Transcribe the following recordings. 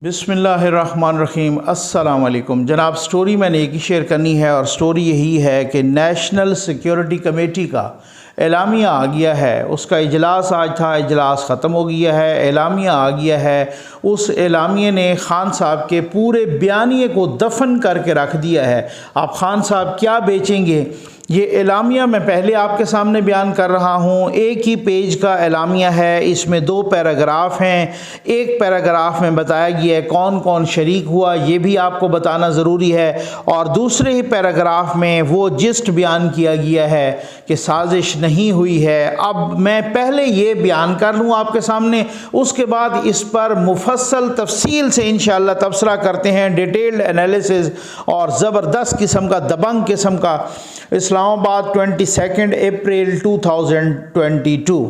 बिस्मिल्लाहिर्रहमानिर्रहीम। अस्सलाम वालेकुम जनाब। स्टोरी मैंने एक ही शेयर करनी है और स्टोरी यही है कि नेशनल सिक्योरिटी कमेटी का एलामिया आ गया है। उसका इजलास आज था, इजलास ख़त्म हो गया है, एलामिया आ गया है। उस एलामिया ने खान साहब के पूरे बयानिए को दफन करके रख दिया है। आप खान साहब क्या बेचेंगे, ये एलामिया मैं पहले आपके सामने बयान कर रहा हूँ। एक ही पेज का एलामिया है, इसमें 2 पैराग्राफ हैं। एक पैराग्राफ में बताया गया है कौन कौन शरीक हुआ, ये भी आपको बताना ज़रूरी है, और दूसरे ही पैराग्राफ में वो जिस्ट बयान किया गया है कि साजिश नहीं हुई है। अब मैं पहले ये बयान कर लूँ आपके सामने, उसके बाद इस पर मुफस्सल तफसील से इंशाअल्लाह तबसरा करते हैं, डिटेल्ड एनालिसिस और ज़बरदस्त किस्म का, दबंग किस्म का। Islamabad 22 April 2022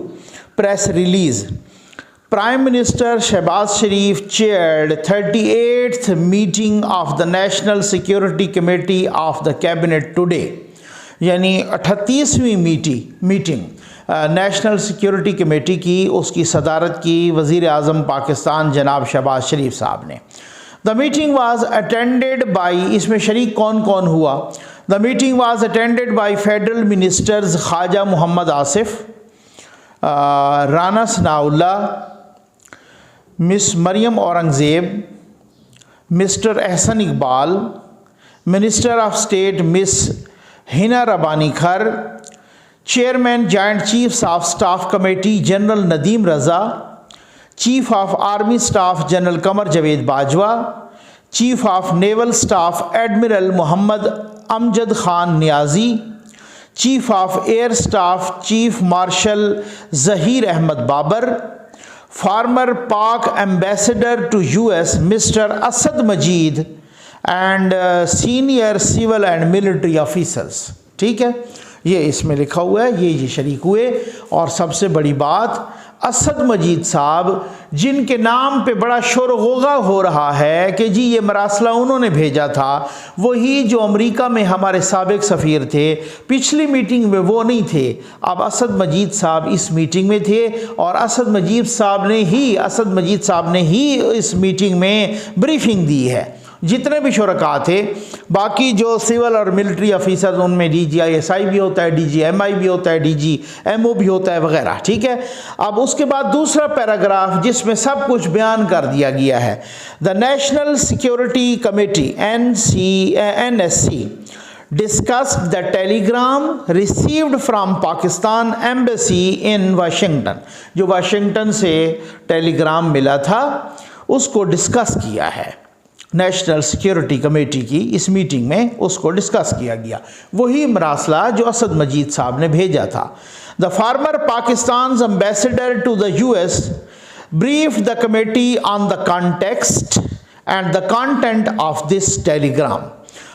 press release. Prime minister Shahbaz Sharif chaired 38th meeting of the national security committee of the cabinet today, यानी 38वीं मीटिंग नेशनल सिक्योरिटी कमेटी की, उसकी सदारत की वज़ीर आज़म पाकिस्तान जनाब शहबाज शरीफ साहब ने। The meeting was attended by, इसमें शरीक कौन कौन हुआ? The meeting was attended by federal ministers Khawaja Muhammad Asif, Rana Sanaullah, miss Maryam Aurangzeb, mister Ahsan Iqbal, minister of state miss Hina Rabbani Khar, chairman joint chiefs of staff committee general Nadeem Raza, chief of army staff general Qamar Javed Bajwa, chief of naval staff admiral Muhammad Amjad Khan Niazi, chief of air staff chief marshal Zaheer Ahmed Babar, former Pak ambassador to US mister Asad Majeed and senior civil and military officers. ठीक है, ये इसमें लिखा हुआ है, ये शरीक हुए। और सबसे बड़ी बात, असद मजीद साहब जिनके नाम पे बड़ा शोर गोगा हो रहा है कि जी ये मरासला उन्होंने भेजा था, वही जो अमेरिका में हमारे साबिक सफ़ीर थे, पिछली मीटिंग में वो नहीं थे, अब असद मजीद साहब इस मीटिंग में थे और असद मजीद साहब ने ही इस मीटिंग में ब्रीफिंग दी है। जितने भी शुरका थे, बाकी जो सिविल और मिलिट्री ऑफिसर, उनमें DGISI भी होता है, DGMI भी होता है, DGMO भी होता है वगैरह। ठीक है, अब उसके बाद दूसरा पैराग्राफ जिसमें सब कुछ बयान कर दिया गया है। The national security committee NSC discussed the telegram received from Pakistan Embassy in Washington। जो वाशिंगटन से टेलीग्राम मिला था उसको डिस्कस किया है नेशनल सिक्योरिटी कमेटी की इस मीटिंग में, उसको डिस्कस किया गया। वही मरासला जो असद मजीद साहब ने भेजा था। The former Pakistan ambassador to the US brief the committee on the context and the content of this telegram.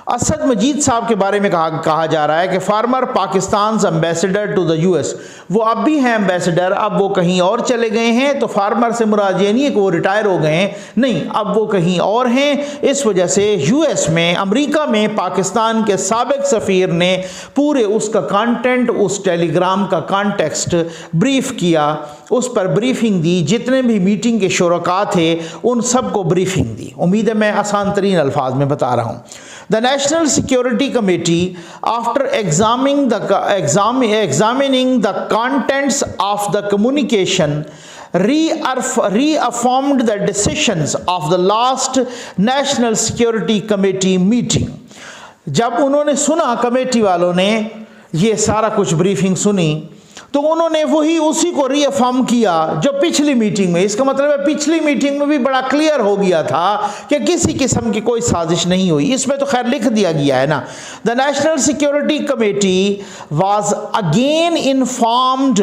Asad Majeed sahab के बारे में कहा जा रहा है कि former Pakistan ambassador to the US, वो अब भी हैं एम्बेसडर, अब वो कहीं और चले गए हैं। तो फार्मर से मुराद ये नहीं है कि वो रिटायर हो गए हैं, नहीं, अब वो कहीं और हैं। इस वजह से US में, अमेरिका में पाकिस्तान के साबिक सफ़ीर ने पूरे उसका कंटेंट, उस टेलीग्राम का कॉन्टेक्स्ट ब्रीफ किया, उस पर ब्रीफिंग दी। जितने भी मीटिंग के शुरका थे उन सबको ब्रीफिंग दी। उम्मीद है मैं आसान तरीन अल्फाज में बता रहा हूँ। The National Security Committee, after examining the contents of the communication, reaffirmed the decisions of the last National Security Committee meeting। जब उन्होंने सुना, कमेटी वालों ने ये सारा कुछ ब्रीफिंग सुनी, तो उन्होंने वही उसी को रीअफर्म किया जो पिछली मीटिंग में। इसका मतलब है पिछली मीटिंग में भी बड़ा क्लियर हो गया था कि किसी किस्म की कोई साजिश नहीं हुई। इसमें तो खैर लिख दिया गया है ना। The national security committee was again informed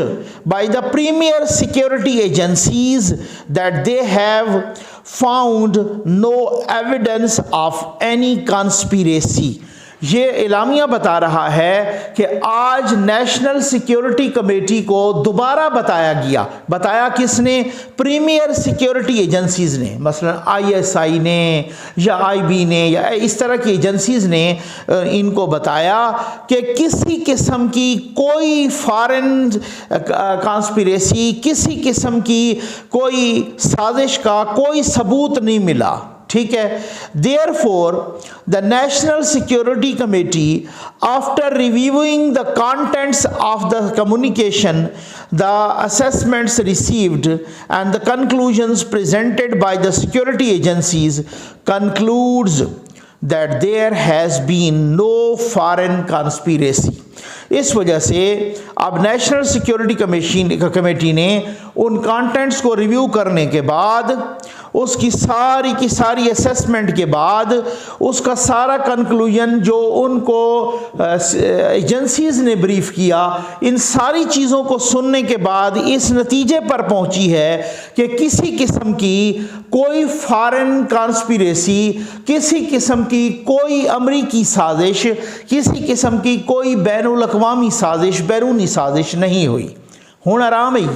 by the premier security agencies that they have found no evidence of any conspiracy. ये एलामिया बता रहा है कि आज नेशनल सिक्योरिटी कमेटी को दोबारा बताया गया। बताया किसने? प्रीमियर सिक्योरिटी एजेंसीज ने, मसलन ISI ने या IB ने या इस तरह की एजेंसीज ने इनको बताया कि किसी किस्म की कोई फॉरेन कॉन्स्पिरेसी, किसी किस्म की कोई साजिश का कोई सबूत नहीं मिला। ठीक है। Therefore, the National Security Committee, after reviewing the contents of the communication, the assessments received, and the conclusions presented by the security agencies, concludes that there has been no foreign conspiracy. इस वजह से अब national security committee ने उन contents को review करने के बाद, उसकी सारी की सारी असेसमेंट के बाद, उसका सारा कंक्लूजन जो उनको एजेंसीज ने ब्रीफ किया, इन सारी चीज़ों को सुनने के बाद इस नतीजे पर पहुंची है कि किसी किस्म की कोई फॉरेन कॉन्स्पिरेसी, किसी किस्म की कोई अमरीकी साजिश, किसी किस्म की कोई बैनुल अक़वामी साजिश, बैरूनी साजिश नहीं हुई। हुन आराम ही।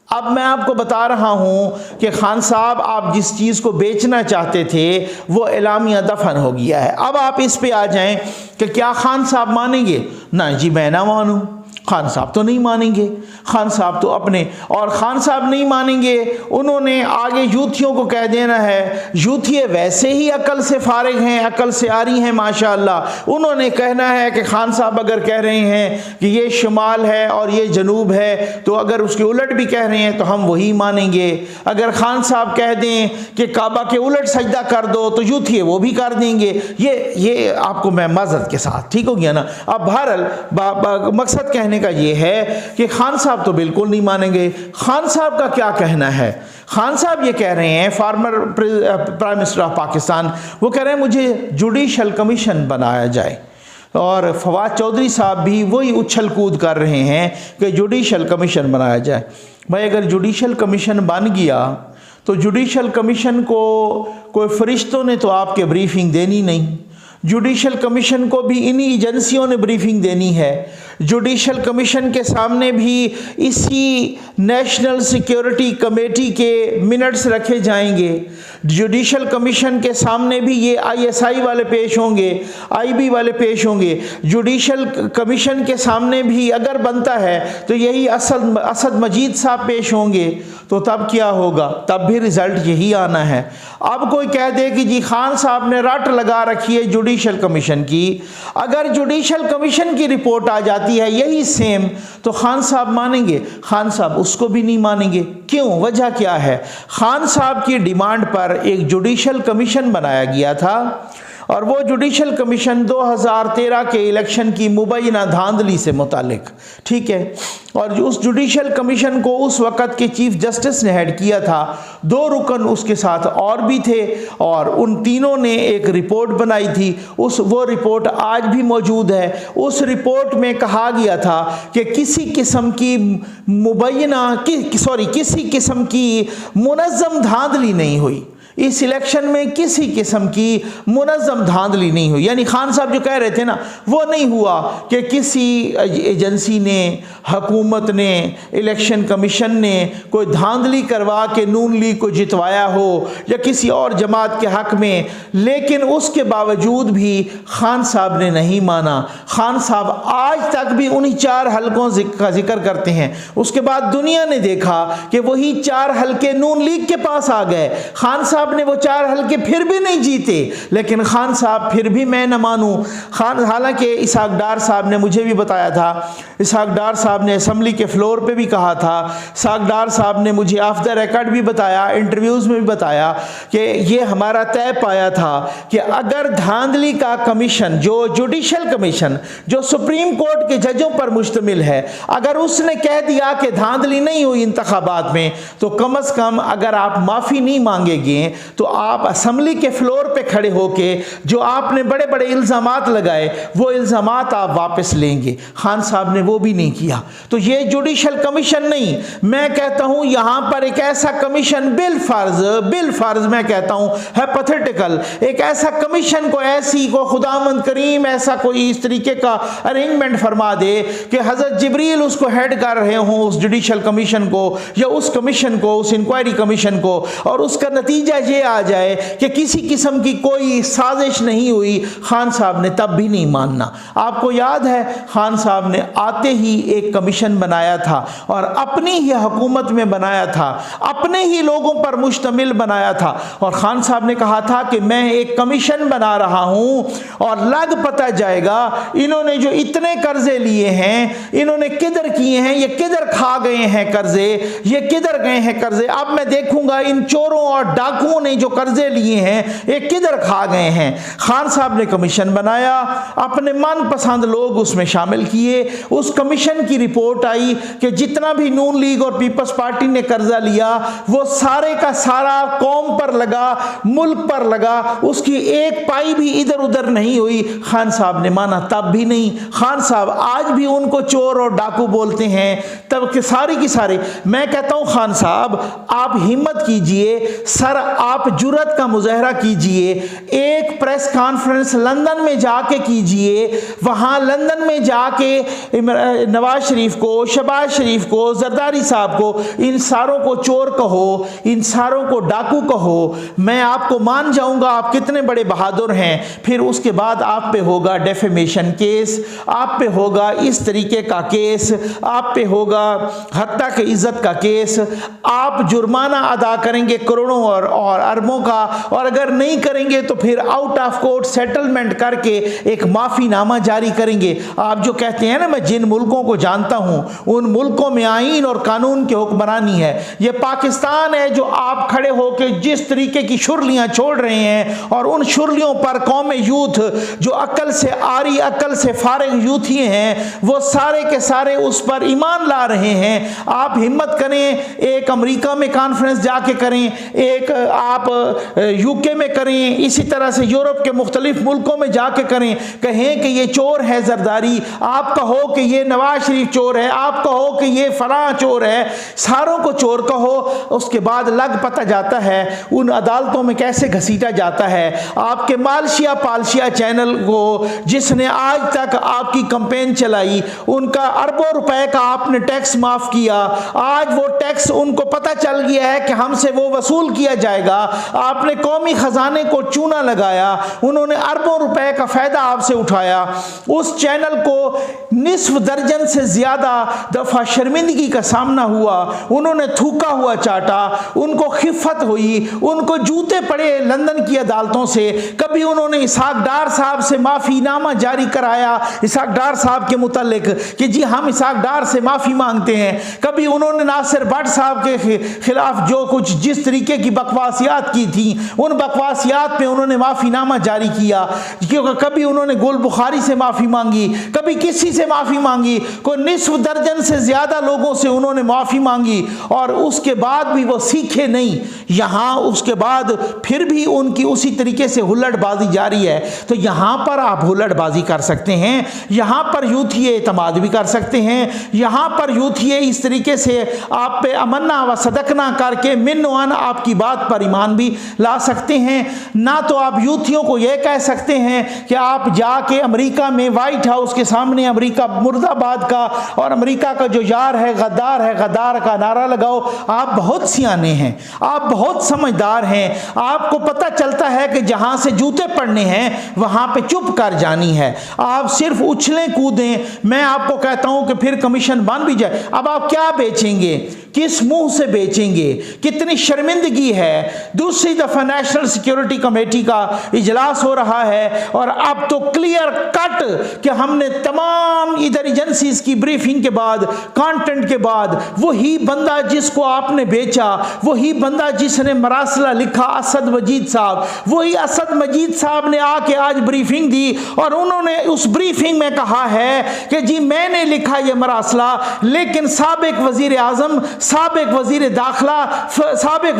अब मैं आपको बता रहा हूं कि खान साहब, आप जिस चीज़ को बेचना चाहते थे वो एलामिया दफन हो गया है। अब आप इस पे आ जाएं कि क्या खान साहब मानेंगे? ना जी, मैं ना मानूं। खान साहब तो नहीं मानेंगे। खान साहब तो अपने, और खान साहब नहीं मानेंगे, उन्होंने आगे यूथियों को कह देना है, यूथी वैसे ही अकल से फारिग हैं, अकल से आ रही हैं माशाअल्लाह। उन्होंने कहना है कि खान साहब अगर कह रहे हैं कि ये शुमाल है और ये जनूब है, तो अगर उसके उलट भी कह रहे हैं तो हम वही मानेंगे। अगर खान साहब कह दें कि काबा के उलट सजदा कर दो, तो यूथी वो भी कर देंगे। ये आपको मैं मज़द के साथ, ठीक हो गया ना। अब बहरहाल मकसद कहने का ये है कि खान साहब तो बिल्कुल नहीं मानेंगे। खान साहब का क्या कहना है? खान साहब ये कह रहे हैं, former prime minister of Pakistan, वो कह रहे हैं मुझे जुडिशल कमीशन बनाया जाए। और फवाद चौधरी साहब भी वही उछल कूद कर रहे हैं कि जुडिशल कमीशन बनाया जाए। भाई, अगर जुडिशल कमीशन बन गया तो जुडिशल कमीशन को कोई फरिश्तों ने तो आपके ब्रीफिंग देनी नहीं। जुडिशल कमीशन को भी इन्हीं एजेंसियों ने ब्रीफिंग देनी है। जुडिशल कमीशन के सामने भी इसी नेशनल सिक्योरिटी कमेटी के मिनट्स रखे जाएंगे। जुडिशल कमीशन के सामने भी ये ISI वाले पेश होंगे, IB वाले पेश होंगे। जुडिशल कमीशन के सामने भी अगर बनता है तो यही असद मजीद साहब पेश होंगे। तो तब क्या होगा? तब भी रिजल्ट यही आना है। अब कोई कह दे कि जी खान साहब ने रट लगा रखी है जुडिशल कमीशन की, अगर जुडिशल कमीशन की रिपोर्ट आ जाती है यही सेम, तो खान साहब मानेंगे? खान साहब उसको भी नहीं मानेंगे। क्यों? वजह क्या है? खान साहब की डिमांड पर एक जुडिशल कमीशन बनाया गया था और वो जुडिशल कमीशन 2013 के इलेक्शन की मुबैना धांधली से मुतालिक, ठीक है। और उस जुडिशल कमीशन को उस वक़्त के चीफ जस्टिस ने हेड किया था। 2 रुकन उसके साथ और भी थे और उन तीनों ने एक रिपोर्ट बनाई थी। वो रिपोर्ट आज भी मौजूद है। उस रिपोर्ट में कहा गया था कि किसी किस्म की किसी किस्म की मुनज़्ज़म धांधली नहीं हुई। इस इलेक्शन में किसी किस्म की मुनज़्ज़म धांधली नहीं हुई। यानी खान साहब जो कह रहे थे ना, वो नहीं हुआ कि किसी एजेंसी ने, हुकूमत ने, इलेक्शन कमीशन ने कोई धांधली करवा के नून लीग को जितवाया हो या किसी और जमात के हक़ में। लेकिन उसके बावजूद भी खान साहब ने नहीं माना। खान साहब आज तक भी उन्हीं 4 हलकों का जिक्र करते हैं। उसके बाद दुनिया ने देखा कि वही 4 हलके नून लीग के पास आ गए। खान साहब ने वो 4 हलके फिर भी नहीं जीते, लेकिन खान साहब फिर भी मैं न मानूं। हालांकि इसहाक डार साहब ने मुझे भी बताया था, इसहाक डार साहब ने असम्बली के फ्लोर पे भी कहा था, इसहाक डार साहब ने मुझे ऑफ द रिकॉर्ड भी बताया, इंटरव्यूज़ में भी बताया कि ये हमारा तय पाया था कि अगर धांधली का कमीशन, जो जुडिशल कमीशन जो सुप्रीम कोर्ट के जजों पर मुश्तमिल है, अगर उसने कह दिया कि धांधली नहीं हुई इंतखाबात में, तो कम अज़ कम अगर आप माफ़ी नहीं मांगेंगे, तो आप असम्बली के फ्लोर पे खड़े होके जो आपने बड़े बड़े इल्ज़ामात लगाए वो इल्ज़ामात आप वापस लेंगे। खान साहब ने वो भी नहीं किया। तो ये जुडिशल कमीशन नहीं, मैं कहता हूं यहां पर एक ऐसा कमीशन बिल फर्ज मैं कहता हूं हाइपोथेटिकल, एक ऐसा कमीशन को ऐसी को खुदावंद करीम ऐसा कोई इस तरीके का अरेंजमेंट फरमा दे कि हजरत जिब्रील उसको हेड कर रहे हों, उस जुडिशल कमीशन को या उस कमीशन को, उस इंक्वायरी कमीशन को, और उसका नतीजा ये आ जाए कि किसी किस्म की कोई साजिश नहीं हुई। खान साहब ने तब भी नहीं मानना। आपको याद है खान साहब ने आते ही एक कमीशन बनाया था और अपनी ही हुकूमत में बनाया था, अपने ही लोगों पर मुश्तमिल बनाया था, और खान साहब ने कहा था कि मैं एक कमीशन बना रहा हूं और लग पता जाएगा इन्होंने जो इतने कर्जे लिए हैं इन्होंने किधर किए हैं, ये किधर खा गए हैं कर्जे, ये किधर गए हैं कर्जे। अब मैं देखूंगा इन चोरों और डाकुओं ने जो कर्जे लिए हैं ये किधर खा गए हैं। खान साहब ने कमीशन बनाया, अपने मनपसंद लोग उसमें शामिल किए। उस कमीशन की रिपोर्ट आई कि जितना भी नून लीग और पीपल्स पार्टी ने कर्जा लिया वो सारे का सारा कौम पर लगा, मुल्क पर लगा, उसकी एक पाई भी इधर उधर नहीं हुई। खान साहब ने माना तब भी नहीं। खान साहब आज भी उनको चोर और डाकू बोलते हैं, तब के सारी की सारे। मैं कहता हूं खान साहब आप हिम्मत कीजिए, सर आप जुर्रत का मुजाहरा कीजिए, एक प्रेस कॉन्फ्रेंस लंदन में जाके कीजिए, वहां लंदन में जाके नवाज शरीफ को, शहबाज शरीफ को, जरदारी साहब को, इन सारों को चोर कहो, इन सारों को डाकू कहो, मैं आपको मान जाऊंगा आप कितने बड़े बहादुर हैं। फिर उसके बाद आप पे होगा डेफेमेशन केस, आप पे होगा इस तरीके का केस, आप पे होगा हत्या की इज्जत का केस, आप जुर्माना अदा करेंगे करोड़ों और अरबों का, और अगर नहीं करेंगे तो फिर आउट ऑफ कोर्ट सेटलमेंट करके एक माफीनामा जारी करेंगे। आप जो कहते हैं ना मैं जिन मुल्कों को जानता हूं उन मुल्कों में आईन और कानून की हुक्मरानी है। ये पाकिस्तान है जो आप खड़े होकर जिस तरीके की शुरलियां छोड़ रहे हैं, और उन शुरलियों पर कौम यूथ जो अक्ल से आरी, अक्ल से फारिग यूथी हैं, वो सारे के सारे उस पर ईमान ला रहे हैं। आप हिम्मत करें, एक अमेरिका में कॉन्फ्रेंस जाके करें, एक आप यूके में करें, इसी तरह से यूरोप के मुख्तलिफ मुल्कों में जाके करें, कहें कि ये चोर है जरदारी, आप कहो कि ये नवाज शरीफ चोर है, आप कहो कि ये फलां चोर है, सारों को चोर कहो। उसके बाद लग पता जाता है उन अदालतों में कैसे घसीटा जाता है। आपके मालशिया पालशिया चैनल को जिसने आज तक आपकी कैंपेन चलाई, उनका अरबों रुपए का आपने टैक्स माफ किया, आज वो टैक्स उनको पता चल गया है कि हमसे वो वसूल किया जाएगा। आपने कौमी खजाने को चूना लगाया, उन्होंने अरबों रुपए का फायदा आपसे उठाया। उस चैनल को निस्फ दर्जन से ज्यादा दफा शर्मिंदगी का सामना हुआ, उन्होंने थूका हुआ चाटा, उनको खिफत हुई, उनको जूते पड़े लंदन की अदालतों से। कभी उन्होंने इसहाक डार साहब से माफीनामा जारी कराया इसहाक डार साहब के मुतालिक कि जी हम इसहाक डार से माफी मांगते हैं। कभी उन्होंने नासिर भट्ट साहब के खिलाफ जो कुछ जिस तरीके की बकवासियात की थी उन बकवासियात पे उन्होंने माफीनामा जारी किया। क्योंकि कभी उन्होंने गुल बुखारी से माफी मांगी, कभी किसी से माफी मांगी, कोई निस्फ दर्जन से ज्यादा लोगों से उन्होंने माफी मांगी, और उसके बाद भी वो सीखे नहीं। यहां उसके बाद फिर भी उनकी उसी तरीके से हुल्लड़बाजी जारी है। तो यहां पर आप हुल्लड़बाजी कर सकते हैं, यहां पर यूथिये एतमाद भी कर सकते हैं, यहां पर यूथिये इस तरीके से आप पे अमन्ना व सदकना करके मिन्नवान आपकी बात पर ईमान भी ला सकते हैं। ना तो आप यूथियों को यह कह सकते हैं कि आप जाके अमेरिका में व्हाइट हाउस के सामने अमेरिका मुर्दाबाद का और अमेरिका का जो यार है गद्दार का नारा लगाओ। आप बहुत सियाने हैं, आप बहुत समझदार हैं, आपको पता चलता है कि जहां से जूते पड़ने हैं वहां पे चुप कर जानी है। आप सिर्फ उछलें कूदें, मैं आपको कहता हूं कि फिर कमीशन बन भी जाए। अब आप क्या बेचेंगे, किस मुंह से बेचेंगे, कितनी शर्मिंदगी है। दूसरी दफा नेशनल सिक्योरिटी कमेटी का इजलास हो रहा है और अब तो क्लियर कट कि हमने तमाम इधर एजेंसीज की ब्रीफिंग के बाद, कंटेंट के बाद, वही बंदा जिसको आपने बेचा, वही बंदा जिसने मरासला लिखा असद मजीद साहब, वही असद मजीद साहब ने आके आज ब्रीफिंग दी और उन्होंने उस ब्रीफिंग में कहा है कि जी मैंने लिखा ये मरासला, लेकिन साबिक वजीर आजम साबिक वज़ीर दाखिला, साबिक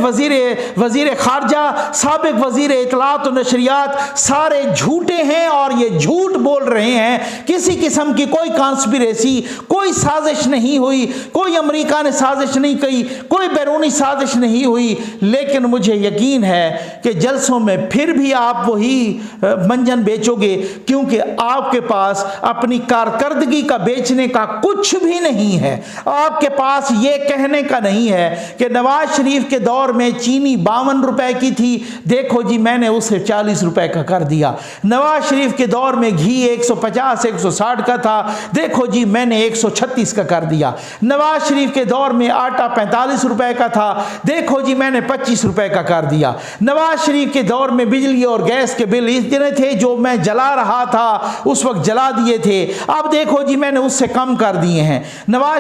वज़ीर खारजा, साबिक वज़ीर इत्तलात और नशरियात, सारे झूठे हैं और ये झूठ बोल रहे हैं। किसी किस्म की कोई कॉन्स्पिरेसी, कोई साजिश नहीं हुई, कोई अमेरिका ने साजिश नहीं की, कोई बैरूनी साजिश नहीं हुई। लेकिन मुझे यकीन है कि जलसों में फिर भी आप वही मंजन बेचोगे, क्योंकि आपके पास अपनी कारकर्दगी का बेचने का कुछ भी नहीं है। आपके पास ये कहने का नहीं है कि नवाज शरीफ के दौर में चीनी 52 रुपए की थी, देखो जी मैंने उसे 40 रुपए का कर दिया। नवाज शरीफ के दौर में घी 150 160 का था, देखो जी मैंने 136 का कर दिया। नवाज शरीफ के दौर में आटा 45 रुपए का था, देखो जी मैंने 25 रुपए का कर दिया। नवाज शरीफ के दौर में बिजली और गैस के बिल इतने थे जो मैं जला रहा था उस वक्त जला दिए थे, अब देखो जी मैंने उससे कम कर दिए हैं।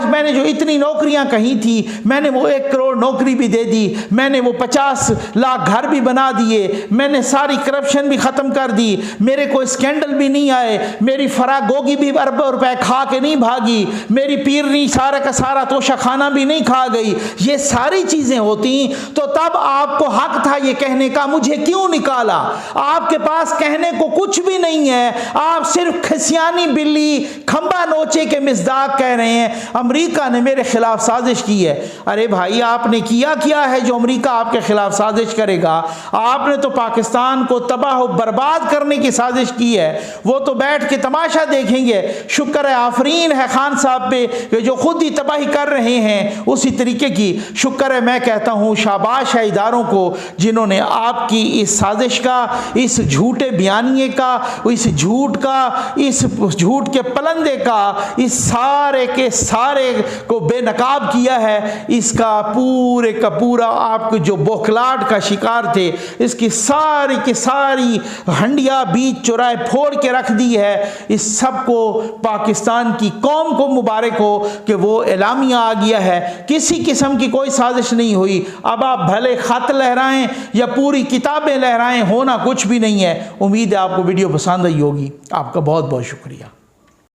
मैंने जो इतनी नौकरियां कही थी मैंने वो 1 करोड़ नौकरी भी दे दी, मैंने वो 50 लाख घर भी बना दिए, मैंने सारी करप्शन भी खत्म कर दी, मेरे कोई स्कैंडल भी नहीं आए, मेरी फरागोगी भी अरबों रुपए खा के नहीं भागी, मेरी पीरनी सारा का सारा तोशा खाना भी नहीं खा गई। ये सारी चीजें होती तो तब आपको हक था ये कहने का, मुझे क्यों निकाला? आपके पास कहने को कुछ भी नहीं है, आप सिर्फ खसियानी बिल्ली खंबा नोचे के मिज़दाक कह रहे हैं अमेरिका ने मेरे खिलाफ साजिश की है। अरे भाई आपने किया क्या है जो अमेरिका आपके खिलाफ साजिश करेगा? आपने तो पाकिस्तान को तबाह बर्बाद करने की साजिश की है, वो तो बैठ के तमाशा देखेंगे। शुक्र है, आफरीन है खान साहब पे कि जो खुद ही तबाही कर रहे हैं उसी तरीके की। शुक्र है, मैं कहता हूँ शाबाश है इदारों को जिन्होंने आपकी इस साजिश का, इस झूठे बयानिए का, इस झूठ का, इस झूठ के पलंदे का, इस सारे के सारे को बेनकाब किया है। इसका पूरे का पूरा आपको जो बौखलाहट का शिकार थे, इसकी सारी की सारी हंडिया बीच चुराए फोड़ के रख दी है। इस सब को पाकिस्तान की कौम को मुबारक हो कि वो एलामिया आ गया है, किसी किस्म की कोई साजिश नहीं हुई। अब आप भले खत लहराएं या पूरी किताबें लहराएं, होना कुछ भी नहीं है। उम्मीद है आपको वीडियो पसंद आई होगी। आपका बहुत बहुत शुक्रिया।